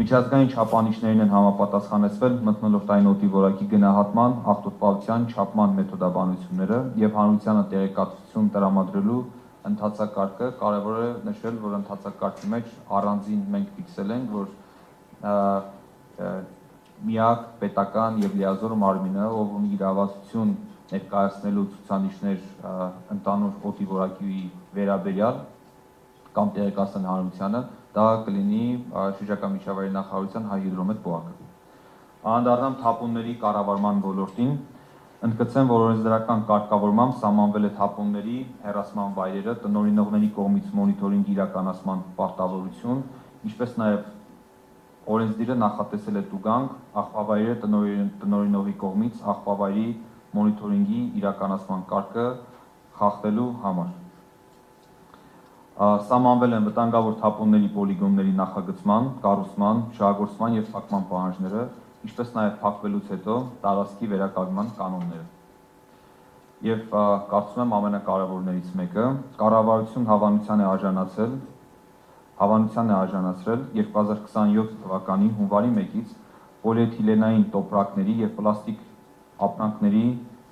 Միջազգային չափանիշներին են համապատասխանեցվել մթնոլորտային օդի որակի գնահատման, աղտոտվածության չափման մեթոդաբանությունները եւ հանրությանը տեղեկատվություն տրամադրելու ընթացակարգը։ Կարևոր է նշել, որ ընթացակարգի մեջ առանձին մենք ֆիքսել ենք, որ միակ պետական եւ լիազոր մարմինը, ով ունի իրավասություն ներկայացնելու ցուցանիշներ ընդանուր օդի որակի վերաբերյալ կամ տեղեկացնել հանրությանը, դա կլինի շրջակա միջավայրի նախարարության Հայհիդրոմետ ՊՕԱԿ-ը։ Անդառնամ թափոնների կառավարման ոլորտին, ընդգծեմ, որ օրենսդրական կարգավորմամբ սահմանվել է թափոնների հեռացման վայրերը, տնօրինողների կողմից մոնիթորինգ իրականացման պարտավորություն, ինչպես նաև օրենսդիրը նախատեսել է տուգանք աղբավայրերը տնօրինողի կողմից աղբավայրի մոնիթորինգի իրականացման կարգը խախտելու համար։ Սահմանվել են վտանգավոր թափոնների պոլիգոնների նախագծման, կառուցման, շահագործման և փակման պահանջները, ինչպես նաև փակվելուց հետո տարածքի վերականգնման կանոնները։ Եվ կարծում եմ ամենակարևորներից մեկը, կառավարություն հավանության է արժանացրել 2027 թվականի հունվարի 1-ից պոլիէթիլենային տոպրակների և պլաստիկ ապրանքների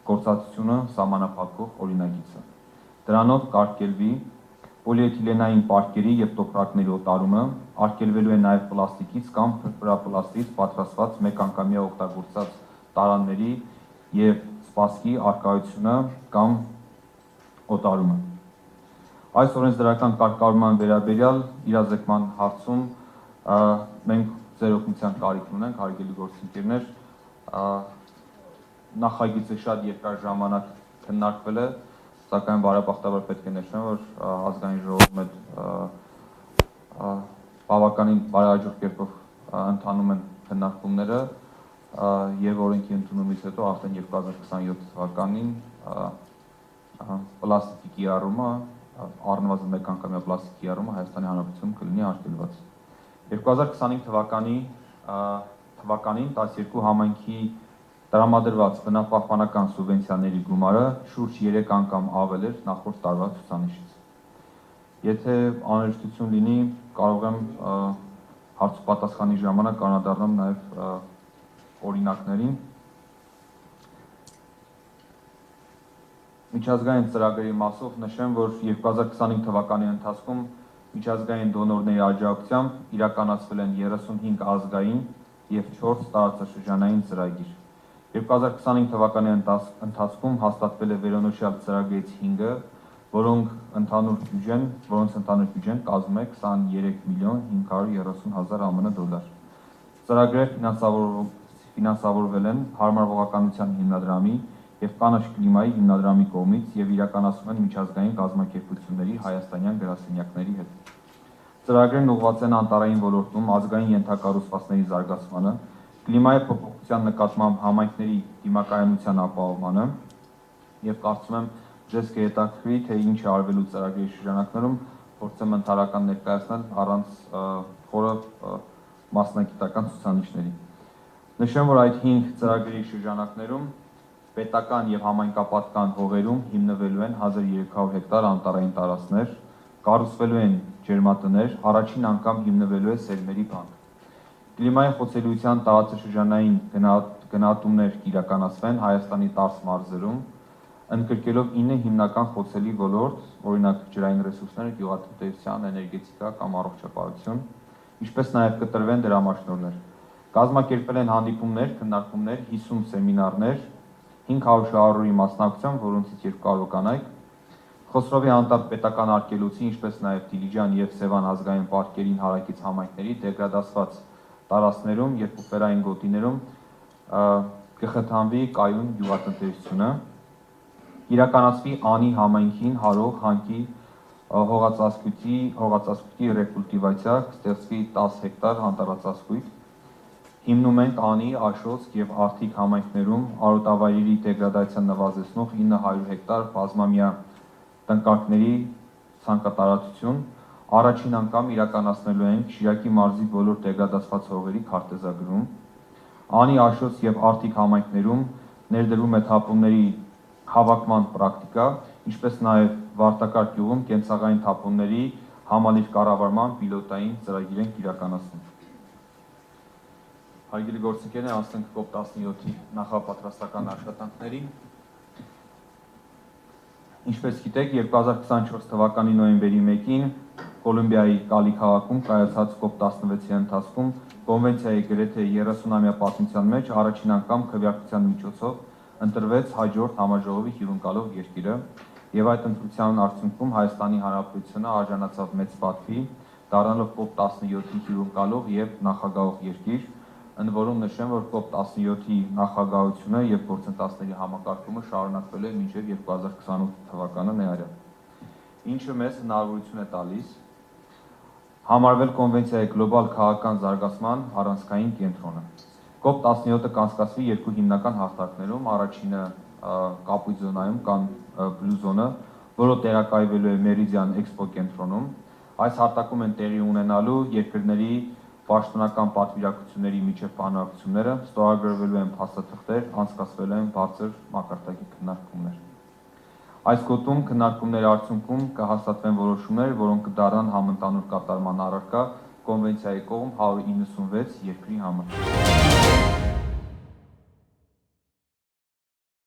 գործածությունը սահմանափակող օրինագիծը։ Դրանով կարգելվի պոլիէթիլենային պարկերի և տոպրակների օտարումը, արգելվելու է նաև պլաստիկից կամ փրփրապլաստից պատրաստված մեկանգամյա օգտագործած տարանների և սպասքի առկայությունը կամ օտարումը։ Այս օրենսդրական կարգավորման վերաբերյալ իրազեկման հարցում մենք ձեր օգնության կարիք ունենք, հարգելի գործընկերներ, նախագիծը շատ երկար ժամանակ քննարկվել է, սակայն բարեբախտաբար պետք է նշեմ, որ ազգային ժողովում բավականին բարեհաջող կերպով ընթանում են քննարկումները եւ օրենքի ընդունումից հետո արդեն 2027 թվականին պլաստիկի կիրառումը, առնվազն մեկանգամյա պլաստիկի կիրառումը Հայաստանի Հանրապետությունում կլինի արգելված։ 2025 թվականին 12 համայնքի տրամադրված բնապահպանական սուբվենցիաների գումարը շուրջ 3 անգամ ավել էր նախորդ տարվա ցուցանիշից։ Եթե անհրաժեշտություն լինի, կարող եմ հարց ու պատասխանի ժամանակ անդրադառնամ նաև օրինակներին։ Միջազգային ծրագրերի մասով նշեմ, որ 2025 թվականի ընթացքում միջազգային դոնորների աջակցությամբ իրականացվել են 35 ազգային և 4 տարածաշրջանային ծրագիր։ 2025 թվականի ընթացքում հաստատվել է վերոնշյալ ծրագրերից 5-ը, որոնց ընդհանուր բյուջեն կազմում է 23 միլիոն 530 հազար ԱՄՆ դոլար։ Ծրագրերը ֆինանսավորվել են Հարմարվողականության հիմնադրամի և Կանաչ կլիմայի հիմնադրամի կողմից և իրականացվում են միջազգային կազմակերպությունների հայաստանյան գրասենյակների հետ։ Ծրագրերն ուղղված են անտառային ոլորտում ազգային ենթակառուցվածքների զարգացմանը, կլիմայի փոփոխության նկատմամբ համայնքների դիմակայունության ապահովմանը եւ կարծում եմ ձեզ կհետաքրքրի, թե ինչ է արվելու ծրագրերի շրջանակներում, փորձեմ ընդհանրական ներկայացնել առանց խորը մասնագիտական ցուցանիշների։ Նշեմ, որ այդ 5 ծրագրերի շրջանակներում պետական եւ համայնքապատկան հողերում հիմնվելու են 1300 հեկտար անտառային տարածքներ, կառուցվելու են ջերմատներ, առաջին անգամ հիմնվելու է սերմերի բանկ։ Կլիմայի խոցելիության տարածաշրջանային գնահատումներ կիրականացվեն Հայաստանի 10 մարզերում, ընդգրկելով 9 հիմնական խոցելի ոլորտ, օրինակ ջրային ռեսուրսները, գյուղատնտեսության, էներգետիկա կամ առողջապահություն, ինչպես նաև կտրվեն դրամաշնորհներ։ Կազմակերպվել են հանդիպումներ, քննարկումներ, 50 սեմինարներ, 500 շահառուի մասնակցությամբ, որոնցից 200 կանայք, Խոսրովի անտառ պետական արգելոցի, ինչպես նաև Դիլիջան եւ Սևան ազգային պարկերին հարակից համայնքների դեգրադացված տարածքներում եւ բուֆերային գոտիներում կխթանվի կայուն գյուղատնտեսությունը, իրականացվի Անի համայնքին հարող հանքի հողածածկույթի ռեկուլտիվացիա, կստեղծվի 10 հեկտար անտառածածկույթ, հիմնում ենք Անի, Աշոտսկ եւ Արթիկ համայնքներում արոտավայրերի դեգրադացիան նվազեցնող 900 հեկտար բազմամյա տնկարկների ցանկատարածություն, առաջին անգամ իրականացնելու ենք Շիրակի մարզի բոլոր դեգրադացված հողերի քարտեզագրում, Անի, Աշոտսկ եւ Արթիկ համայնքներում ներդրվում է թափոնների հավաքման պրակտիկա, ինչպես նաև Վարտակար գյուղում կենցաղային թափոնների համալիր կառավարման պիլոտային ծրագիր ենք իրականացնում։ Հարգելի գործընկերներ, անցնենք COP17-ի նախապատրաստական աշխատանքներին։ Ինչպես գիտեք, 2024 թվականի նոյեմբերի 1-ին Կոլումբիայի Կալի քաղաքում կայացած COP16-ի ընթացքում կոնվենցիայի գրեթե 30-ամյա պատմության մեջ առաջին անգամ քվեարկության միջոցով ընտրվեց հաջորդ համաժողովի հյուրընկալող երկիրը, եւ այդ ընտրության արդյունքում Հայաստանի Հանրապետությունը արժանացավ մեծ պատվի, դառնալով COP17-ի հյուրընկալող եւ նախագահող երկիր, ընդ որում նշեմ, որ COP17-ի նախագահությունը եւ գործընթացների համակարգումը շարունակվել է մինչեւ 2028 թվականը ներառյալ, ինչը մեզ հնարավորություն է տալիս համարվել կոնվենցիայի գլոբալ քաղաքական զարգացման առանցքային կենտրոնը։ COP17-ը կանցկացվի երկու հիմնական հարթակներում, առաջինը կապույտ զոնայում կամ բլու զոնը, որը տեղակայվելու է Մերիդիան Էքսպո կենտրոնում։ Այս հարթակում են տեղի ունենալու երկրների պաշտոնական պատվիրակությունների միջև բանակցությունները, ստորագրվելու են փաստաթղթեր, անցկացվելու են բարձր մակարդակի քննարկումներ։ Այս գոտում քննարկումների արդյունքում կհաստատվեն որոշումներ, որոնք կդառնան համընդհանուր կատարման առարկա կոնվենցիայի կողմ 196 երկրի համար։